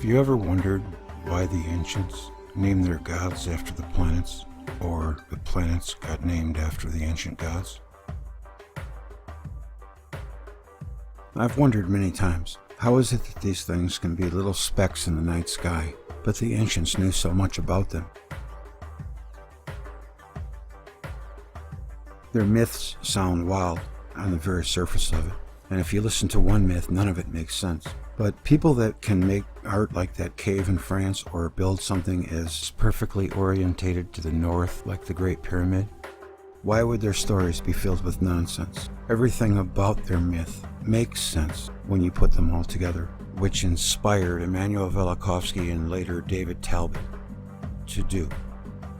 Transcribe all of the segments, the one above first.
Have you ever wondered why the ancients named their gods after the planets, or the planets got named after the ancient gods? I've wondered many times, how is it that these things can be little specks in the night sky, but the ancients knew so much about them? Their myths sound wild on the very surface of it, and if you listen to one myth, none of it makes sense. But people that can make art like that cave in France, or build something as perfectly orientated to the north like the Great Pyramid, why would their stories be filled with nonsense? Everything about their myth makes sense when you put them all together, which inspired Immanuel Velikovsky and later David Talbot to do.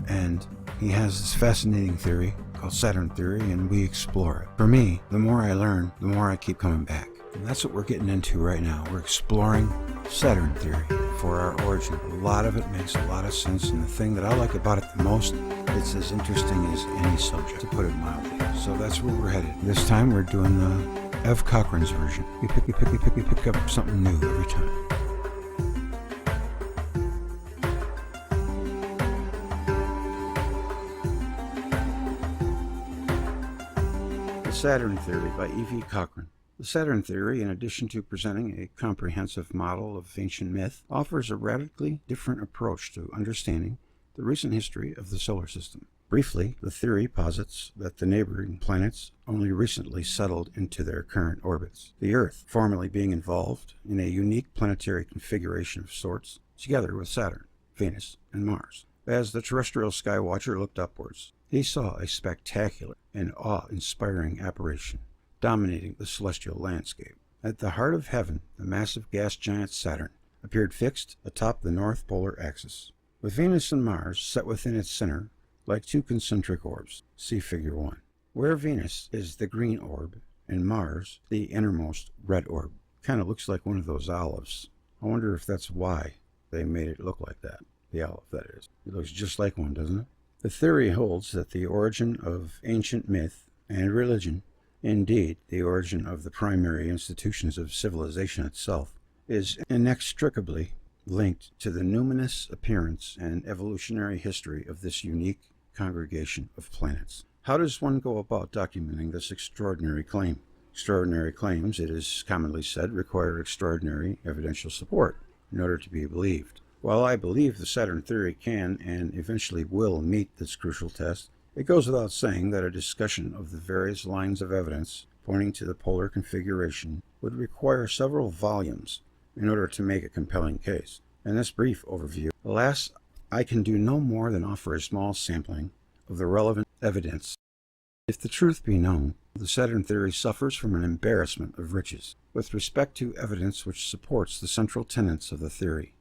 And he has this fascinating theory called Saturn theory, and we explore it. For me, the more I learn, the more I keep coming back. And that's what we're getting into right now. We're exploring Saturn theory for our origin. A lot of it makes a lot of sense, and the thing that I like about it the most, it's as interesting as any subject, to put it mildly. So that's where we're headed. This time we're doing the Ev Cochran's version. You pick up something new every time. The Saturn Theory by E.V. Cochran. The Saturn theory, in addition to presenting a comprehensive model of ancient myth, offers a radically different approach to understanding the recent history of the solar system. Briefly, the theory posits that the neighboring planets only recently settled into their current orbits, the Earth formerly being involved in a unique planetary configuration of sorts, together with Saturn, Venus, and Mars. As the terrestrial skywatcher looked upwards, he saw a spectacular and awe-inspiring apparition dominating the celestial landscape. At the heart of heaven, the massive gas giant Saturn appeared fixed atop the north polar axis, with Venus and Mars set within its center like two concentric orbs. See Figure 1. Where Venus is the green orb and Mars the innermost red orb. Kind of looks like one of those olives. I wonder if that's why they made it look like that. The olive, that is. It looks just like one, doesn't it? The theory holds that the origin of ancient myth and religion, indeed the origin of the primary institutions of civilization itself, is inextricably linked to the numinous appearance and evolutionary history of this unique congregation of planets. How does one go about documenting this extraordinary claim? Extraordinary claims, it is commonly said, require extraordinary evidential support in order to be believed. While I believe the Saturn theory can and eventually will meet this crucial test, it goes without saying that a discussion of the various lines of evidence pointing to the polar configuration would require several volumes in order to make a compelling case. In this brief overview, alas, I can do no more than offer a small sampling of the relevant evidence. If the truth be known, the Saturn theory suffers from an embarrassment of riches with respect to evidence which supports the central tenets of the theory.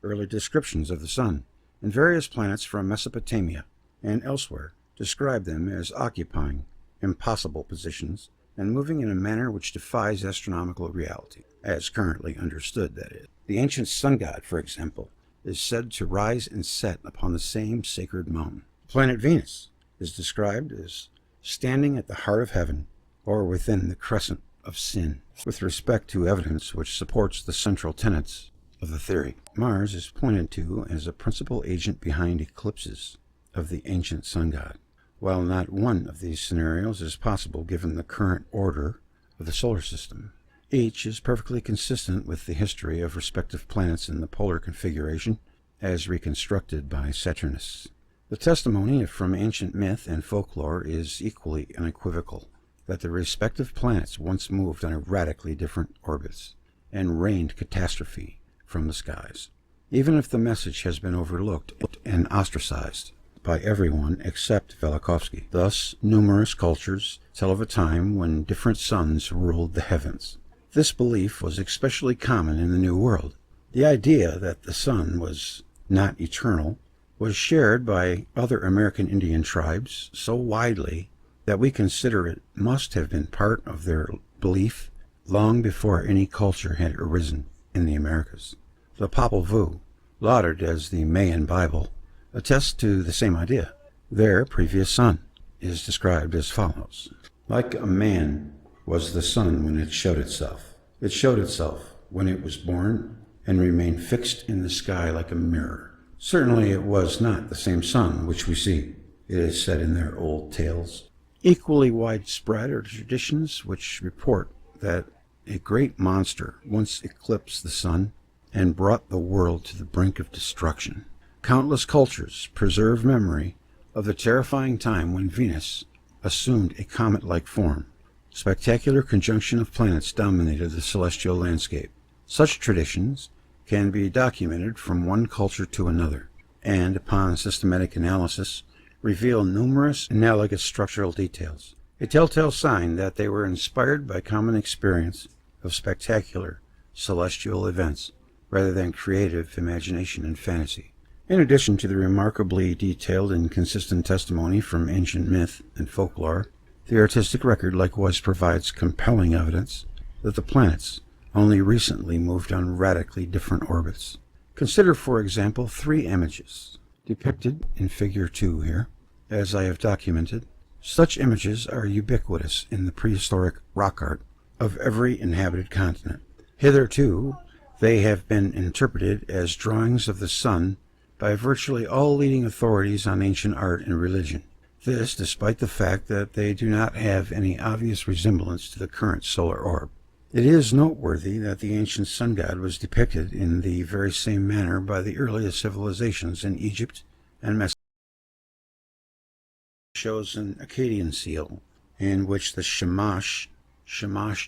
Early descriptions of the Sun and various planets from Mesopotamia and elsewhere describe them as occupying impossible positions and moving in a manner which defies astronomical reality, as currently understood, that is. The ancient sun god, for example, is said to rise and set upon the same sacred mountain. The planet Venus is described as standing at the heart of heaven, or within the crescent of sin, with respect to evidence which supports the central tenets of the theory. Mars is pointed to as a principal agent behind eclipses of the ancient sun god. While not one of these scenarios is possible given the current order of the solar system, each is perfectly consistent with the history of respective planets in the polar configuration as reconstructed by Saturnists. The testimony from ancient myth and folklore is equally unequivocal that the respective planets once moved on radically different orbits and rained catastrophe from the skies. Even if the message has been overlooked and ostracized by everyone except Velikovsky. Thus, numerous cultures tell of a time when different suns ruled the heavens. This belief was especially common in the New World. The idea that the sun was not eternal was shared by other American Indian tribes so widely that we consider it must have been part of their belief long before any culture had arisen in the Americas. The Popol Vuh, lauded as the Mayan Bible, attests to the same idea. Their previous sun is described as follows. Like a man was the sun when it showed itself. It showed itself when it was born and remained fixed in the sky like a mirror. Certainly it was not the same sun which we see, it is said in their old tales. Equally widespread are traditions which report that a great monster once eclipsed the sun and brought the world to the brink of destruction. Countless cultures preserve memory of the terrifying time when Venus assumed a comet-like form. Spectacular conjunction of planets dominated the celestial landscape. Such traditions can be documented from one culture to another, and upon systematic analysis reveal numerous analogous structural details, a telltale sign that they were inspired by common experience of spectacular celestial events rather than creative imagination and fantasy. In addition to the remarkably detailed and consistent testimony from ancient myth and folklore, the artistic record likewise provides compelling evidence that the planets only recently moved on radically different orbits. Consider, for example, 3 images depicted in Figure 2 here, as I have documented. Such images are ubiquitous in the prehistoric rock art of every inhabited continent. Hitherto, they have been interpreted as drawings of the sun by virtually all leading authorities on ancient art and religion. This despite the fact that they do not have any obvious resemblance to the current solar orb. It is noteworthy that the ancient sun god was depicted in the very same manner by the earliest civilizations in Egypt and Mesopotamia. Shows an Akkadian seal in which the Shamash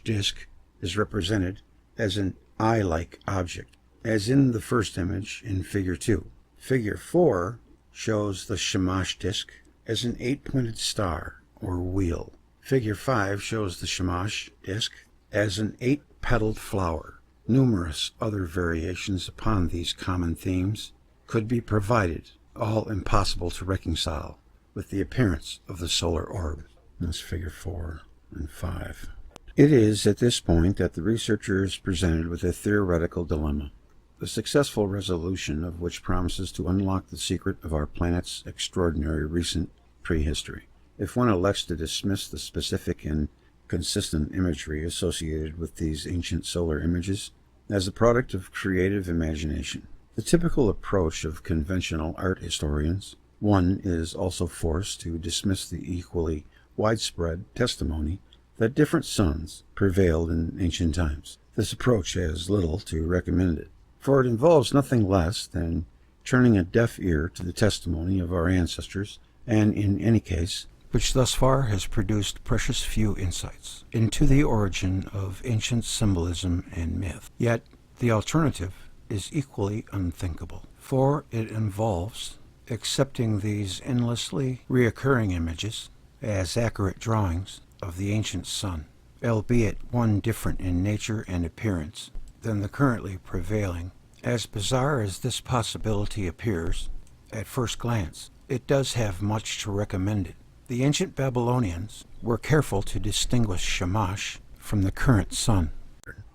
disk is represented as an eye-like object, as in the first image in Figure 2. Figure 4 shows the Shamash disk as an 8-pointed star or wheel. Figure 5 shows the Shamash disk as an 8-petaled flower. Numerous other variations upon these common themes could be provided, all impossible to reconcile with the appearance of the solar orb. That's Figure 4 and 5. It is at this point that the researcher is presented with a theoretical dilemma, the successful resolution of which promises to unlock the secret of our planet's extraordinary recent prehistory. If one elects to dismiss the specific and consistent imagery associated with these ancient solar images as the product of creative imagination, the typical approach of conventional art historians, one is also forced to dismiss the equally widespread testimony that different suns prevailed in ancient times. This approach has little to recommend it, for it involves nothing less than turning a deaf ear to the testimony of our ancestors, and in any case, which thus far has produced precious few insights into the origin of ancient symbolism and myth. Yet the alternative is equally unthinkable, for it involves accepting these endlessly reoccurring images as accurate drawings of the ancient sun, albeit one different in nature and appearance than the currently prevailing. As bizarre as this possibility appears at first glance, it does have much to recommend it. The ancient Babylonians were careful to distinguish Shamash from the current sun.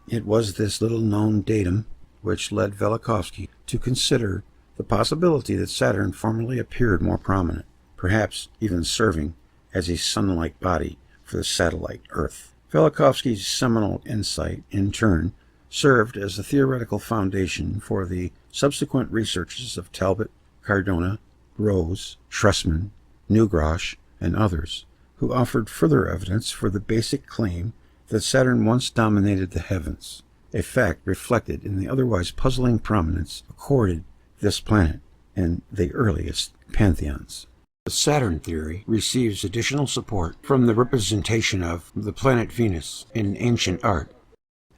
It was this little-known datum which led Velikovsky to consider the possibility that Saturn formerly appeared more prominent, perhaps even serving as a sun-like body for the satellite Earth. Velikovsky's seminal insight, in turn, served as the theoretical foundation for the subsequent researches of Talbot, Cardona, Rose, Tressman, Neugrosch, and others, who offered further evidence for the basic claim that Saturn once dominated the heavens, a fact reflected in the otherwise puzzling prominence accorded this planet in the earliest pantheons. The Saturn theory receives additional support from the representation of the planet Venus in ancient art.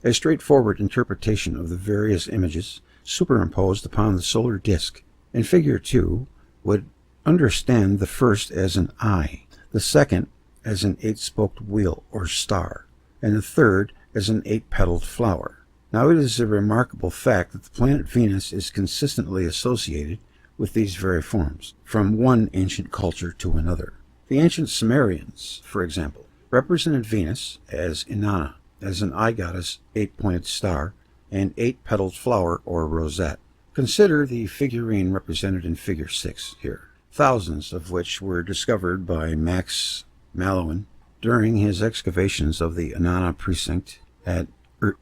A straightforward interpretation of the various images superimposed upon the solar disk in Figure 2 would understand the first as an eye, the second as an 8-spoked wheel or star, and the third as an 8-petaled flower. Now it is a remarkable fact that the planet Venus is consistently associated with these very forms, from one ancient culture to another. The ancient Sumerians, for example, represented Venus as Inanna, as an eye goddess, 8-pointed star, and 8-petaled flower or rosette. Consider the figurine represented in Figure 6 here, thousands of which were discovered by Max Mallowan during his excavations of the Inanna precinct at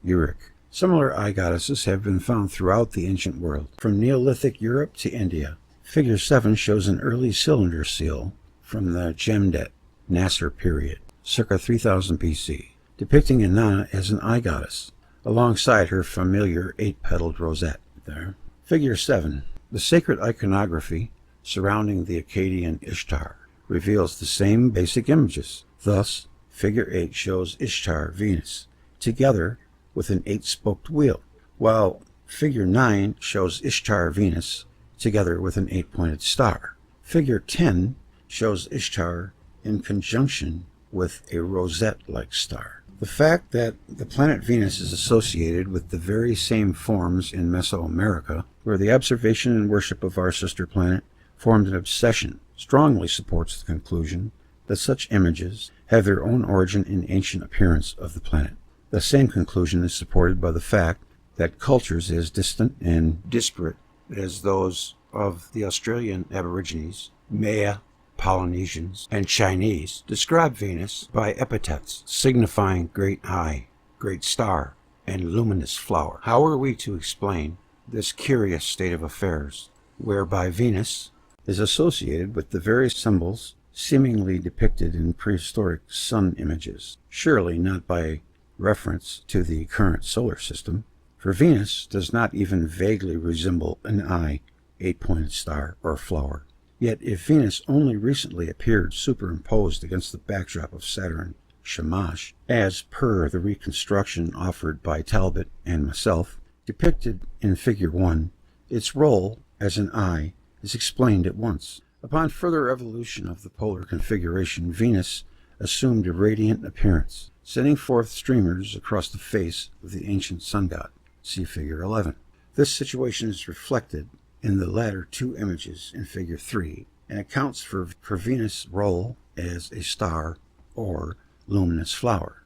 Uruk. Similar eye goddesses have been found throughout the ancient world, from Neolithic Europe to India. Figure 7 shows an early cylinder seal from the Jemdet Nasser period, circa 3000 BC, depicting Inanna as an eye goddess, alongside her familiar 8-petaled rosette there. Figure 7. The sacred iconography surrounding the Akkadian Ishtar reveals the same basic images. Thus, Figure 8 shows Ishtar, Venus, together with an 8-spoked wheel, while Figure 9 shows Ishtar, Venus, together with an 8-pointed star. Figure 10 shows Ishtar in conjunction with a rosette-like star. The fact that the planet Venus is associated with the very same forms in Mesoamerica, where the observation and worship of our sister planet formed an obsession, strongly supports the conclusion that such images have their own origin in ancient appearance of the planet. The same conclusion is supported by the fact that cultures as distant and disparate as those of the Australian Aborigines, Maya, Polynesians, and Chinese describe Venus by epithets signifying great eye, great star, and luminous flower. How are we to explain this curious state of affairs, whereby Venus is associated with the very symbols seemingly depicted in prehistoric sun images? Surely not by reference to the current solar system, for Venus does not even vaguely resemble an eye, 8-pointed star, or flower. Yet if Venus only recently appeared superimposed against the backdrop of Saturn, Shamash, as per the reconstruction offered by Talbot and myself, depicted in Figure 1, its role as an eye is explained at once. Upon further evolution of the polar configuration, Venus assumed a radiant appearance, sending forth streamers across the face of the ancient sun god. See Figure 11. This situation is reflected in the latter two images in Figure 3 and accounts for Venus' role as a star or luminous flower.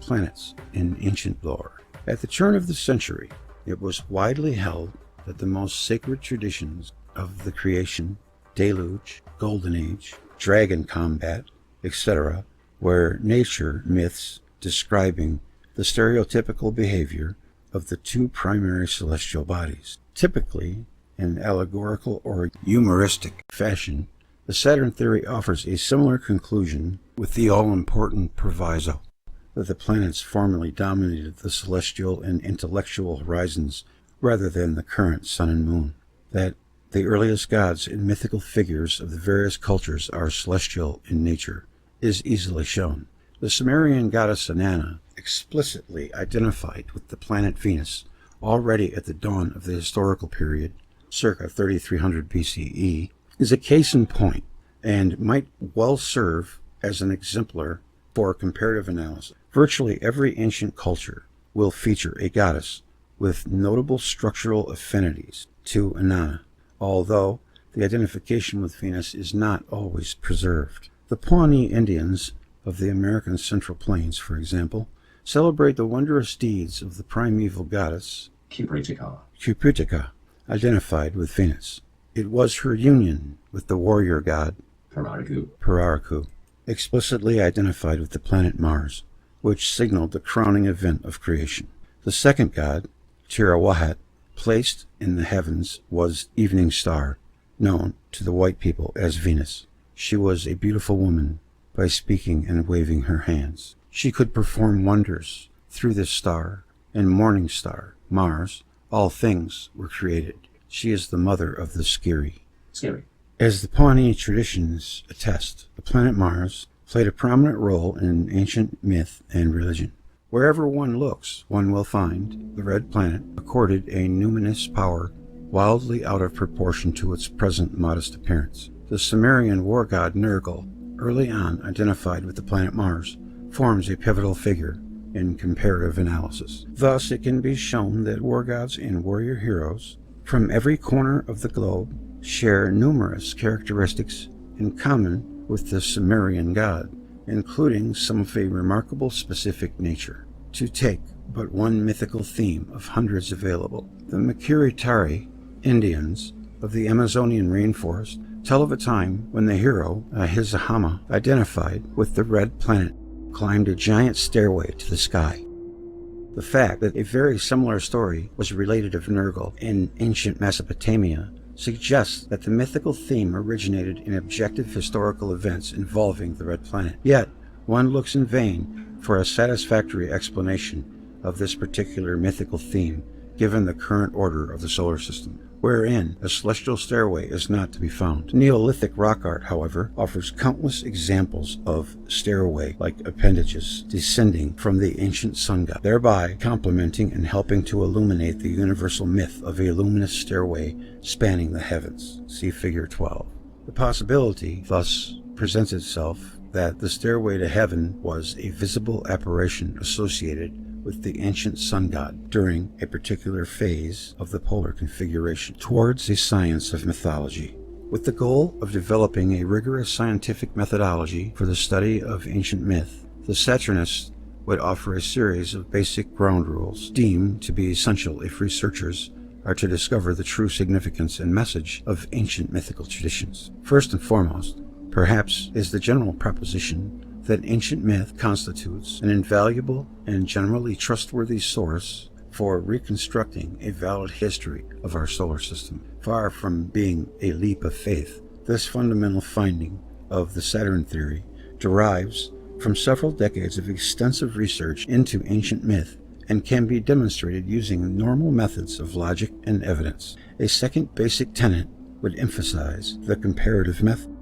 Planets in ancient lore. At the turn of the century, it was widely held that the most sacred traditions of the creation, deluge, golden age, dragon combat, etc., were nature myths describing the stereotypical behavior of the two primary celestial bodies. Typically, in allegorical or humoristic fashion, the Saturn theory offers a similar conclusion with the all-important proviso that the planets formerly dominated the celestial and intellectual horizons rather than the current sun and moon, that the earliest gods and mythical figures of the various cultures are celestial in nature, is easily shown. The Sumerian goddess Inanna, explicitly identified with the planet Venus already at the dawn of the historical period, circa 3300 BCE, is a case in point and might well serve as an exemplar for comparative analysis. Virtually every ancient culture will feature a goddess with notable structural affinities to Inanna, although the identification with Venus is not always preserved. The Pawnee Indians of the American Central Plains, for example, celebrate the wondrous deeds of the primeval goddess Cupitica, identified with Venus. It was her union with the warrior god Pararaku, explicitly identified with the planet Mars, which signaled the crowning event of creation. The second god, Tirawahat, placed in the heavens, was evening star, known to the white people as Venus. She was a beautiful woman by speaking and waving her hands. She could perform wonders through this star and morning star, Mars. All things were created. She is the mother of the Skiri. As the Pawnee traditions attest, the planet Mars played a prominent role in ancient myth and religion. Wherever one looks, one will find the red planet accorded a numinous power wildly out of proportion to its present modest appearance. The Sumerian war god Nergal, early on identified with the planet Mars, forms a pivotal figure in comparative analysis. Thus, it can be shown that war gods and warrior heroes from every corner of the globe share numerous characteristics in common with the Sumerian god, including some of a remarkable specific nature. To take but one mythical theme of hundreds available, the Makuritari Indians of the Amazonian rainforest tell of a time when the hero, Ahizahama, identified with the red planet, climbed a giant stairway to the sky. The fact that a very similar story was related of Nergal in ancient Mesopotamia suggests that the mythical theme originated in objective historical events involving the red planet. Yet, one looks in vain for a satisfactory explanation of this particular mythical theme given the current order of the solar system, wherein a celestial stairway is not to be found. Neolithic rock art, however, offers countless examples of stairway-like appendages descending from the ancient sun god, thereby complementing and helping to illuminate the universal myth of a luminous stairway spanning the heavens. See Figure 12. The possibility thus presents itself that the stairway to heaven was a visible apparition associated with the ancient sun god during a particular phase of the polar configuration towards a science of mythology. With the goal of developing a rigorous scientific methodology for the study of ancient myth, the Saturnists would offer a series of basic ground rules deemed to be essential if researchers are to discover the true significance and message of ancient mythical traditions. First and foremost, perhaps, is the general proposition that ancient myth constitutes an invaluable and generally trustworthy source for reconstructing a valid history of our solar system. Far from being a leap of faith, this fundamental finding of the Saturn theory derives from several decades of extensive research into ancient myth and can be demonstrated using normal methods of logic and evidence. A second basic tenet would emphasize the comparative method.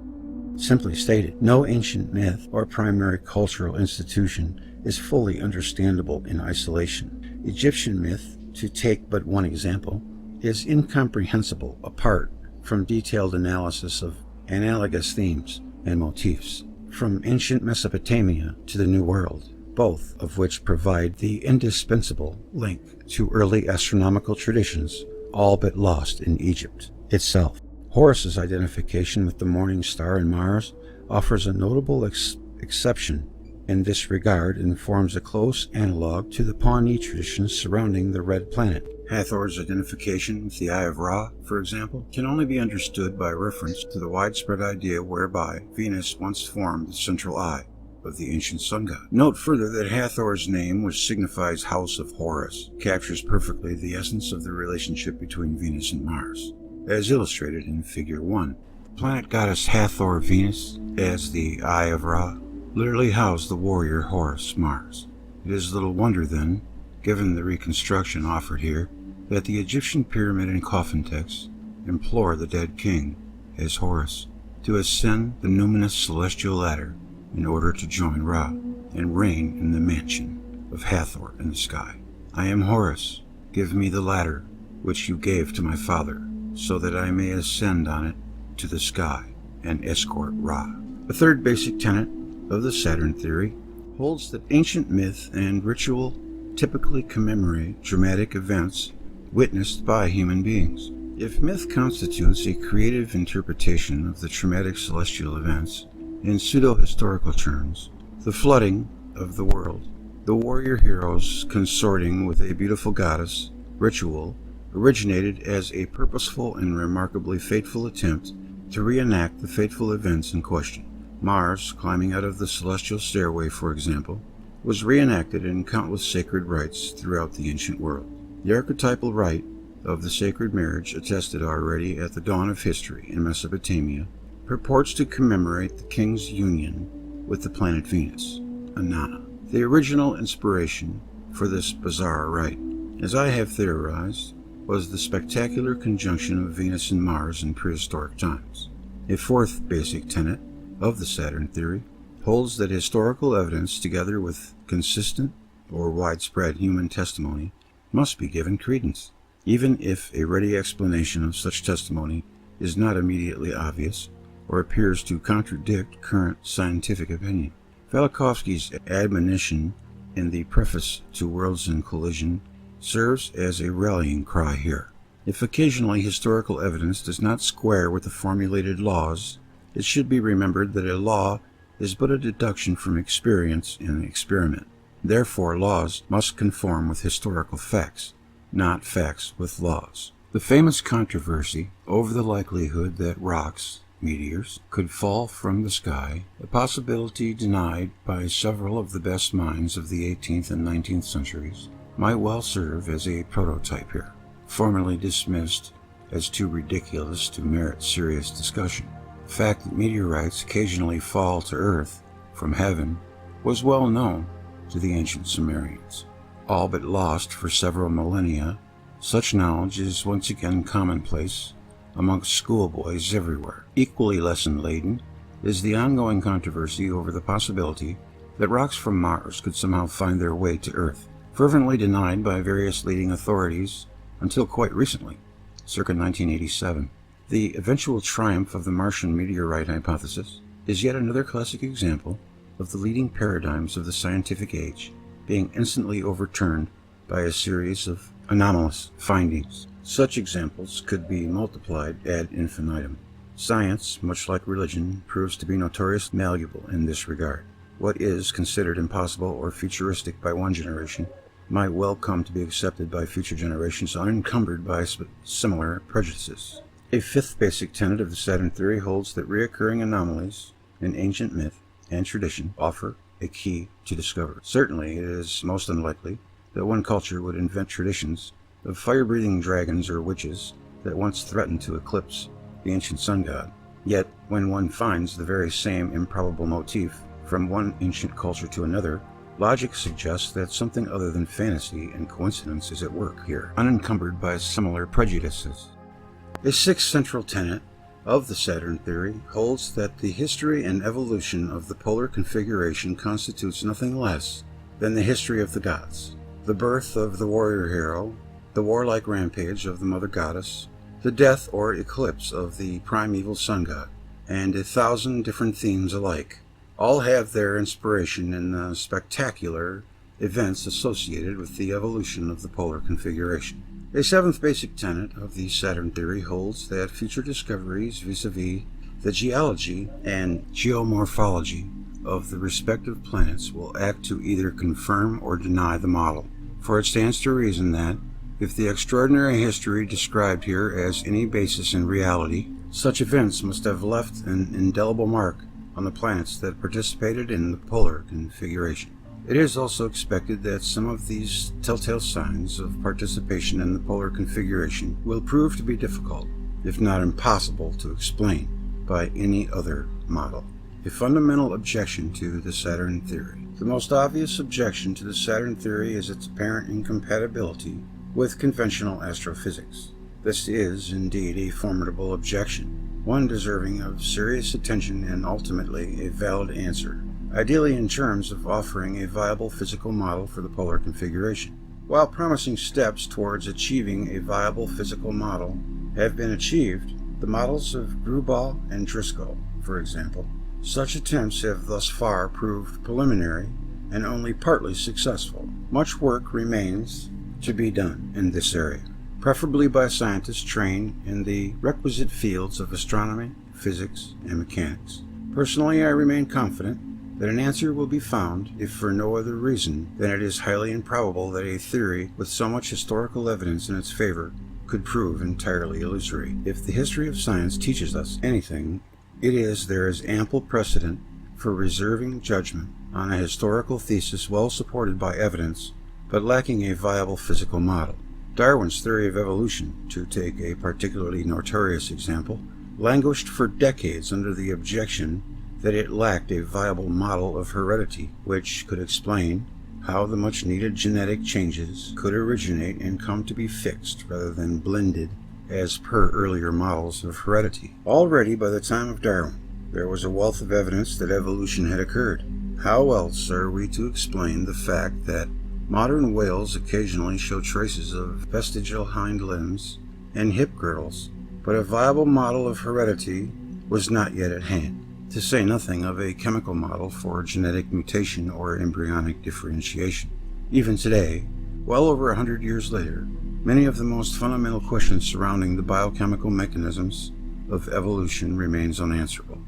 Simply stated, no ancient myth or primary cultural institution is fully understandable in isolation. Egyptian myth, to take but one example, is incomprehensible apart from detailed analysis of analogous themes and motifs. From ancient Mesopotamia to the New World, both of which provide the indispensable link to early astronomical traditions, all but lost in Egypt itself. Horus's identification with the morning star and Mars offers a notable exception in this regard and forms a close analog to the Pawnee traditions surrounding the red planet. Hathor's identification with the Eye of Ra, for example, can only be understood by reference to the widespread idea whereby Venus once formed the central eye of the ancient sun god. Note further that Hathor's name, which signifies House of Horus, captures perfectly the essence of the relationship between Venus and Mars, as illustrated in Figure 1. The planet goddess Hathor Venus, as the Eye of Ra, literally housed the warrior Horus Mars. It is little wonder then, given the reconstruction offered here, that the Egyptian pyramid and coffin texts implore the dead king, as Horus, to ascend the numinous celestial ladder in order to join Ra and reign in the mansion of Hathor in the sky. I am Horus, give me the ladder which you gave to my father, so that I may ascend on it to the sky and escort Ra. The third basic tenet of the Saturn theory holds that ancient myth and ritual typically commemorate dramatic events witnessed by human beings. If myth constitutes a creative interpretation of the traumatic celestial events, in pseudo-historical terms, the flooding of the world, the warrior heroes consorting with a beautiful goddess, ritual, originated as a purposeful and remarkably fateful attempt to reenact the fateful events in question. Mars, climbing out of the celestial stairway, for example, was reenacted in countless sacred rites throughout the ancient world. The archetypal rite of the sacred marriage, attested already at the dawn of history in Mesopotamia, purports to commemorate the king's union with the planet Venus, Inanna. The original inspiration for this bizarre rite, as I have theorized, was the spectacular conjunction of Venus and Mars in prehistoric times. A fourth basic tenet of the Saturn theory holds that historical evidence, together with consistent or widespread human testimony, must be given credence, even if a ready explanation of such testimony is not immediately obvious or appears to contradict current scientific opinion. Velikovsky's admonition in the preface to Worlds in Collision serves as a rallying cry here. If occasionally historical evidence does not square with the formulated laws, it should be remembered that a law is but a deduction from experience and experiment. Therefore, laws must conform with historical facts, not facts with laws. The famous controversy over the likelihood that rocks, meteors, could fall from the sky, a possibility denied by several of the best minds of the 18th and 19th centuries, might well serve as a prototype here. Formerly dismissed as too ridiculous to merit serious discussion, the fact that meteorites occasionally fall to Earth from heaven was well known to the ancient Sumerians. All but lost for several millennia, such knowledge is once again commonplace amongst schoolboys everywhere. Equally lesson-laden is the ongoing controversy over the possibility that rocks from Mars could somehow find their way to Earth, fervently denied by various leading authorities until quite recently, circa 1987. The eventual triumph of the Martian meteorite hypothesis is yet another classic example of the leading paradigms of the scientific age being instantly overturned by a series of anomalous findings. Such examples could be multiplied ad infinitum. Science, much like religion, proves to be notoriously malleable in this regard. What is considered impossible or futuristic by one generation might well come to be accepted by future generations unencumbered by similar prejudices. A fifth basic tenet of the Saturn theory holds that recurring anomalies in ancient myth and tradition offer a key to discovery. Certainly, it is most unlikely that one culture would invent traditions of fire-breathing dragons or witches that once threatened to eclipse the ancient sun god. Yet, when one finds the very same improbable motif from one ancient culture to another, logic suggests that something other than fantasy and coincidence is at work here, unencumbered by similar prejudices. A sixth central tenet of the Saturn theory holds that the history and evolution of the polar configuration constitutes nothing less than the history of the gods. The birth of the warrior hero, the warlike rampage of the mother goddess, the death or eclipse of the primeval sun god, and 1,000 different themes alike, all have their inspiration in the spectacular events associated with the evolution of the polar configuration. A seventh basic tenet of the Saturn theory holds that future discoveries vis-a-vis the geology and geomorphology of the respective planets will act to either confirm or deny the model. For it stands to reason that, if the extraordinary history described here has any basis in reality, such events must have left an indelible mark on the planets that participated in the polar configuration. It is also expected that some of these telltale signs of participation in the polar configuration will prove to be difficult, if not impossible, to explain by any other model. A fundamental objection to the Saturn theory. The most obvious objection to the Saturn theory is its apparent incompatibility with conventional astrophysics. This is indeed a formidable objection, one deserving of serious attention and ultimately a valid answer, ideally in terms of offering a viable physical model for the polar configuration. While promising steps towards achieving a viable physical model have been achieved, the models of Grubal and Driscoll, for example, such attempts have thus far proved preliminary and only partly successful. Much work remains to be done in this area, preferably by scientists trained in the requisite fields of astronomy, physics, and mechanics. Personally, I remain confident that an answer will be found, if for no other reason than it is highly improbable that a theory with so much historical evidence in its favor could prove entirely illusory. If the history of science teaches us anything, it is there is ample precedent for reserving judgment on a historical thesis well supported by evidence, but lacking a viable physical model. Darwin's theory of evolution, to take a particularly notorious example, languished for decades under the objection that it lacked a viable model of heredity which could explain how the much-needed genetic changes could originate and come to be fixed rather than blended as per earlier models of heredity. Already by the time of Darwin, there was a wealth of evidence that evolution had occurred. How else are we to explain the fact that modern whales occasionally show traces of vestigial hind limbs and hip girdles, but a viable model of heredity was not yet at hand, to say nothing of a chemical model for genetic mutation or embryonic differentiation. Even today, well over 100 years later, many of the most fundamental questions surrounding the biochemical mechanisms of evolution remains unanswerable.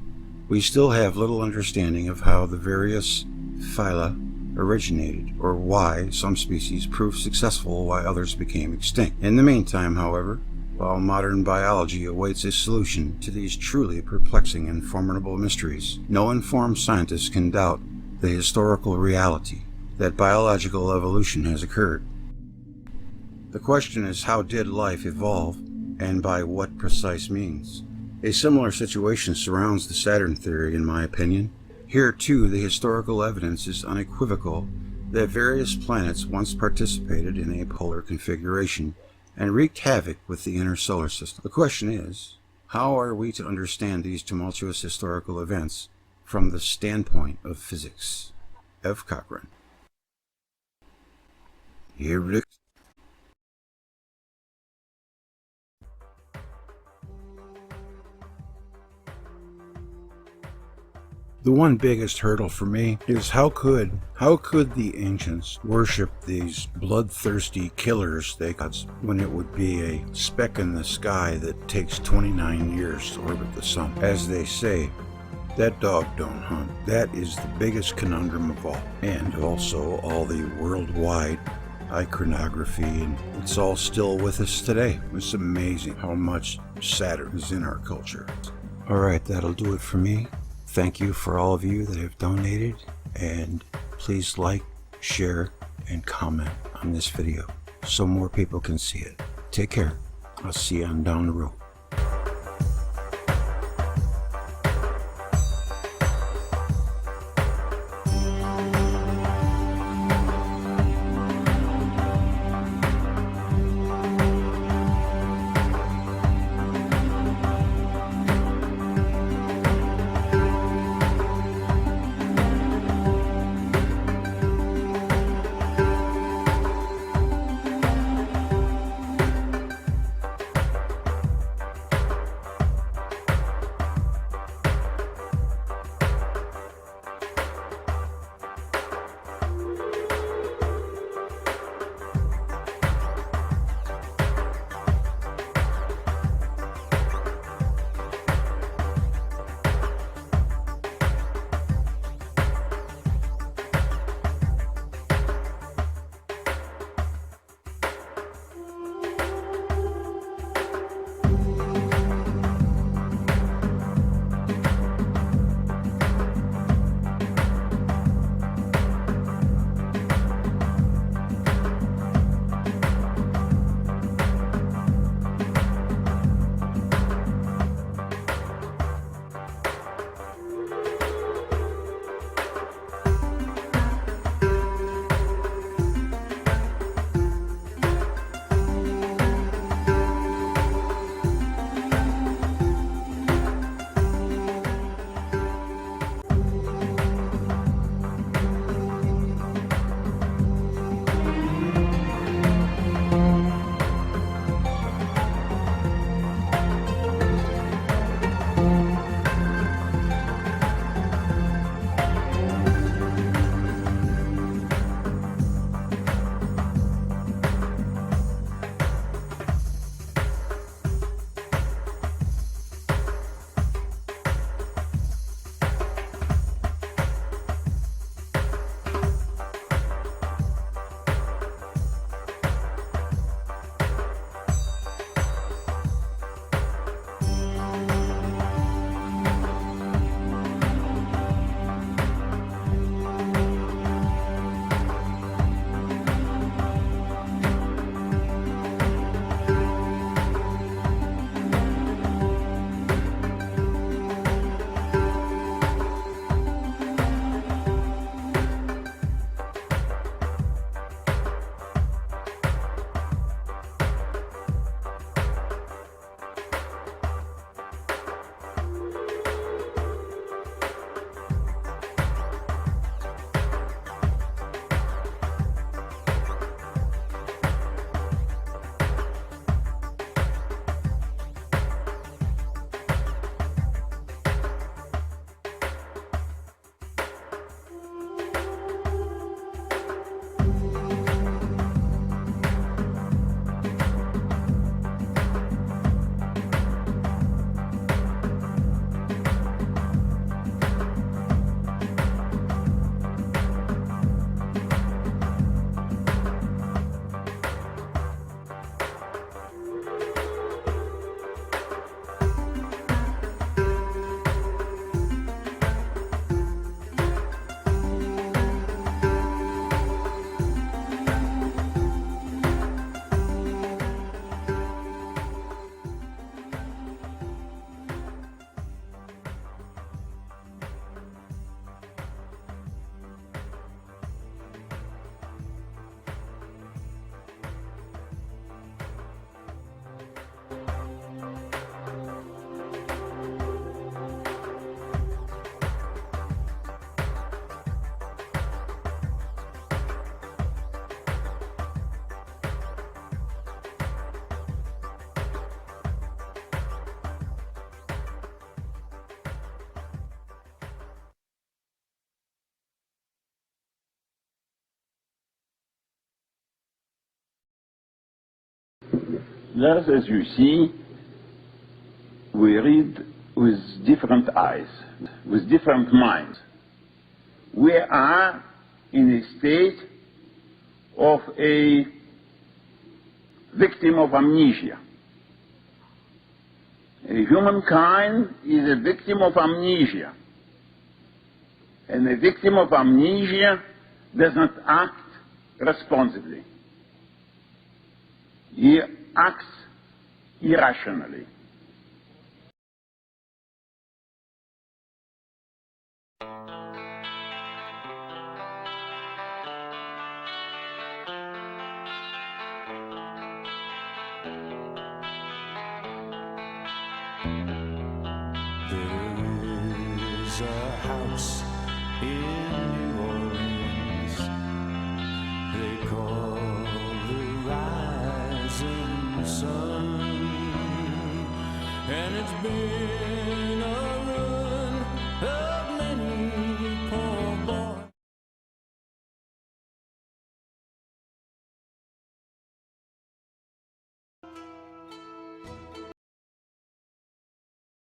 We still have little understanding of how the various phyla originated, or why some species proved successful while others became extinct. In the meantime, however, while modern biology awaits a solution to these truly perplexing and formidable mysteries, no informed scientist can doubt the historical reality that biological evolution has occurred. The question is, how did life evolve, and by what precise means? A similar situation surrounds the Saturn theory, in my opinion. Here, too, the historical evidence is unequivocal that various planets once participated in a polar configuration and wreaked havoc with the inner solar system. The question is, how are we to understand these tumultuous historical events from the standpoint of physics? F. Cochran. Here. The one biggest hurdle for me is how could the ancients worship these bloodthirsty killers they gods when it would be a speck in the sky that takes 29 years to orbit the sun? As they say, that dog don't hunt. That is the biggest conundrum of all. And also all the worldwide iconography, and it's all still with us today. It's amazing how much Saturn is in our culture. Alright, that'll do it for me. Thank you for all of you that have donated, and please like, share, and comment on this video so more people can see it. Take care. I'll see you on down the road. Thus, as you see, we read with different eyes, with different minds. We are in a state of a victim of amnesia. Humankind is a victim of amnesia. And a victim of amnesia does not act responsibly. He acts irrationally. There is a house in New Orleans they call the rising sun, and it's been a run of many poor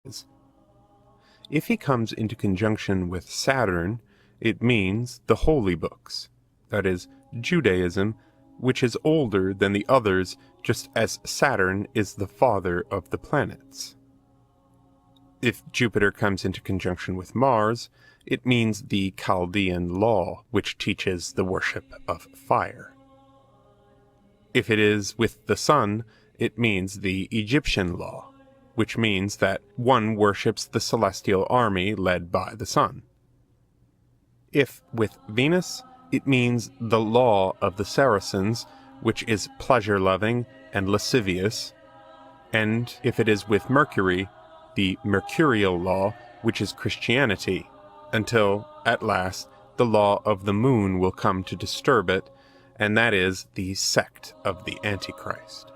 boys. If he comes into conjunction with Saturn, it means the holy books, that is, Judaism, which is older than the others, just as Saturn is the father of the planets. If Jupiter comes into conjunction with Mars, it means the Chaldean law, which teaches the worship of fire. If it is with the Sun, it means the Egyptian law, which means that one worships the celestial army led by the sun. If with Venus, it means the law of the Saracens, which is pleasure-loving and lascivious, and if it is with Mercury, the mercurial law, which is Christianity, until, at last, the law of the moon will come to disturb it, and that is the sect of the Antichrist.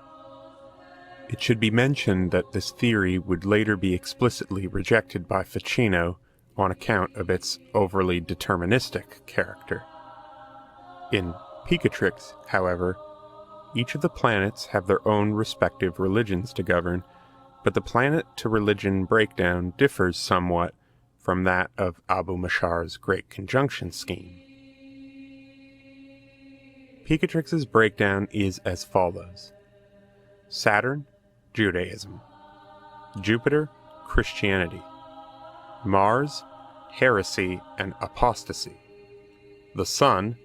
It should be mentioned that this theory would later be explicitly rejected by Ficino on account of its overly deterministic character. In Picatrix, however, each of the planets have their own respective religions to govern, but the planet-to-religion breakdown differs somewhat from that of Abu Mashar's Great Conjunction scheme. Picatrix's breakdown is as follows. Saturn, Judaism. Jupiter, Christianity. Mars, heresy and apostasy. The Sun,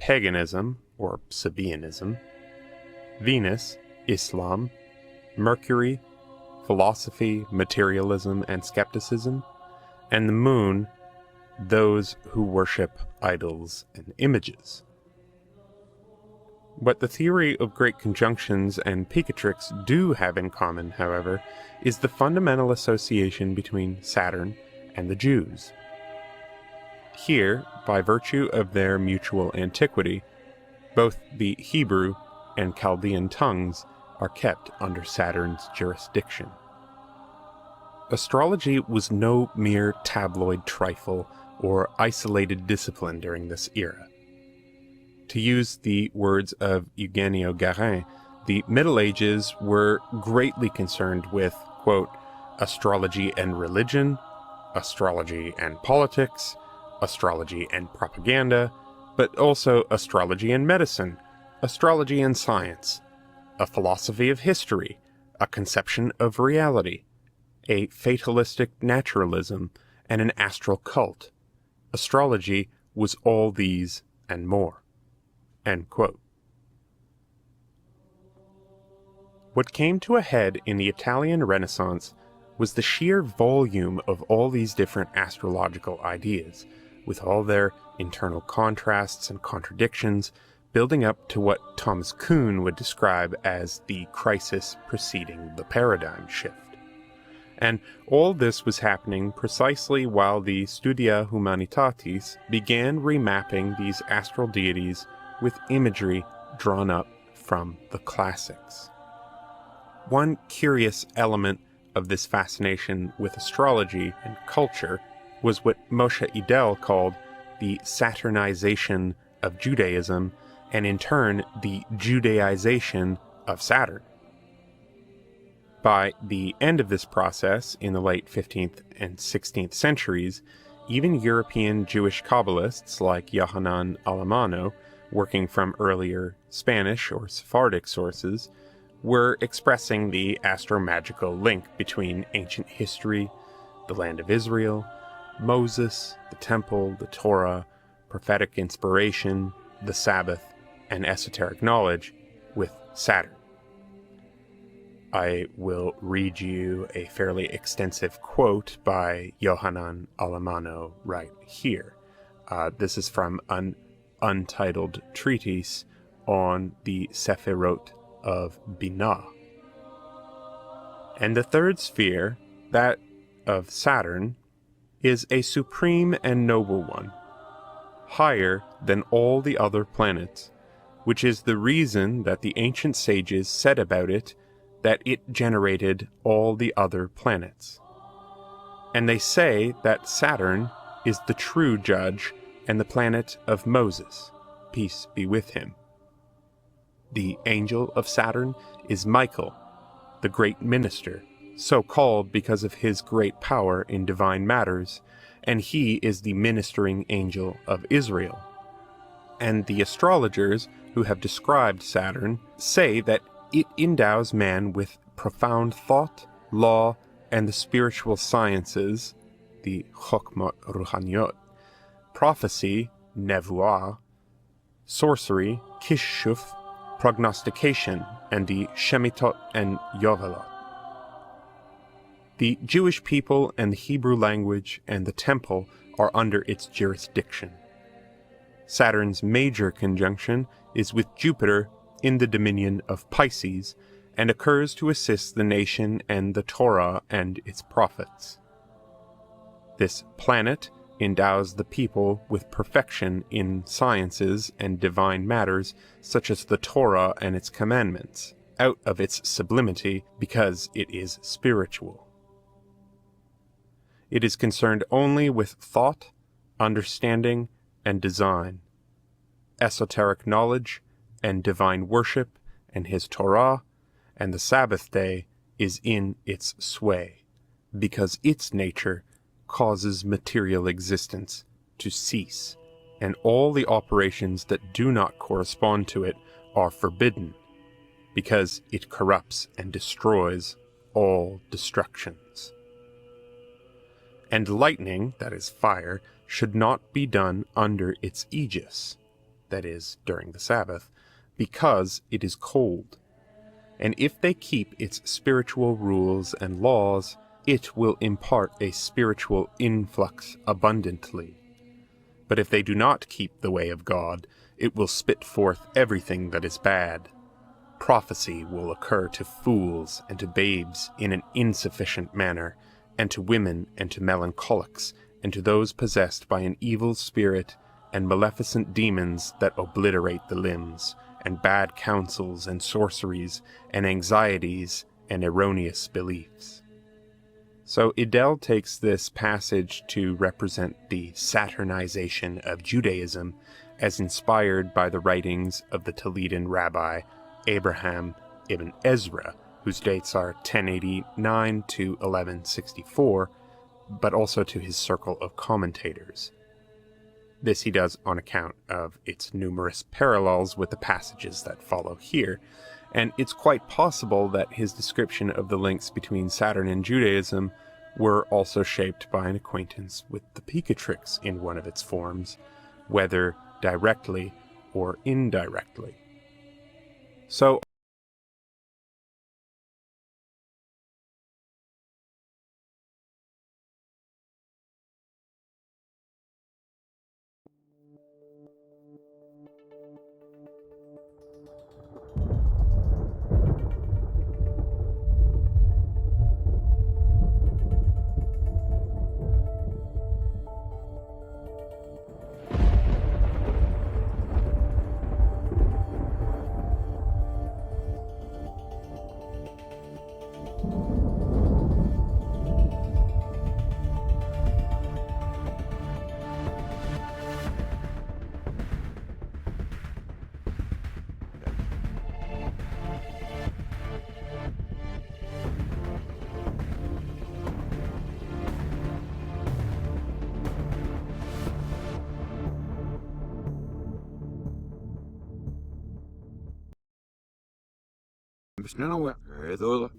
paganism or Sabaeanism. Venus, Islam. Mercury, philosophy, materialism and skepticism. And the Moon, those who worship idols and images. What the theory of great conjunctions and Picatrix do have in common, however, is the fundamental association between Saturn and the Jews. Here, by virtue of their mutual antiquity, both the Hebrew and Chaldean tongues are kept under Saturn's jurisdiction. Astrology was no mere tabloid trifle or isolated discipline during this era. To use the words of Eugenio Garin, the Middle Ages were greatly concerned with, quote, astrology and religion, astrology and politics, astrology and propaganda, but also astrology and medicine, astrology and science, a philosophy of history, a conception of reality, a fatalistic naturalism, and an astral cult. Astrology was all these and more. End quote. What came to a head in the Italian Renaissance was the sheer volume of all these different astrological ideas, with all their internal contrasts and contradictions, building up to what Thomas Kuhn would describe as the crisis preceding the paradigm shift. And all this was happening precisely while the Studia Humanitatis began remapping these astral deities with imagery drawn up from the classics. One curious element of this fascination with astrology and culture was what Moshe Idel called the Saturnization of Judaism, and in turn the Judaization of Saturn. By the end of this process, in the late 15th and 16th centuries, even European Jewish Kabbalists like Yohanan Alamano, working from earlier Spanish or Sephardic sources, were expressing the astromagical link between ancient history, the land of Israel, Moses, the temple, the Torah, prophetic inspiration, the Sabbath, and esoteric knowledge with Saturn. I will read you a fairly extensive quote by Yohanan Alamano right here. This is from an untitled treatise on the Sephirot of Binah. And the third sphere, that of Saturn, is a supreme and noble one, higher than all the other planets, which is the reason that the ancient sages said about it that it generated all the other planets. And they say that Saturn is the true judge and the planet of Moses, peace be with him. The angel of Saturn is Michael, the great minister, so called because of his great power in divine matters, and he is the ministering angel of Israel. And the astrologers who have described Saturn say that it endows man with profound thought, law, and the spiritual sciences, the chokmot ruhaniot, prophecy, nevuah, sorcery, kishshuf, prognostication, and the shemitot and yovelot. The Jewish people and the Hebrew language and the temple are under its jurisdiction. Saturn's major conjunction is with Jupiter in the dominion of Pisces, and occurs to assist the nation and the Torah and its prophets. This planet endows the people with perfection in sciences and divine matters such as the Torah and its commandments, out of its sublimity because it is spiritual. It is concerned only with thought, understanding, and design, esoteric knowledge, and divine worship, and his Torah, and the Sabbath day is in its sway, because its nature causes material existence to cease, and all the operations that do not correspond to it are forbidden, because it corrupts and destroys all destructions. And lightning, that is fire, should not be done under its aegis, that is, during the Sabbath, because it is cold. And if they keep its spiritual rules and laws, it will impart a spiritual influx abundantly. But if they do not keep the way of God, it will spit forth everything that is bad. Prophecy will occur to fools and to babes in an insufficient manner, and to women and to melancholics, and to those possessed by an evil spirit, and maleficent demons that obliterate the limbs, and bad counsels and sorceries, and anxieties and erroneous beliefs. So Idel takes this passage to represent the Saturnization of Judaism as inspired by the writings of the Toledan rabbi Abraham ibn Ezra, whose dates are 1089 to 1164, but also to his circle of commentators. This he does on account of its numerous parallels with the passages that follow here, and it's quite possible that his description of the links between Saturn and Judaism were also shaped by an acquaintance with the Picatrix in one of its forms, whether directly or indirectly. So Snanawa, Edola.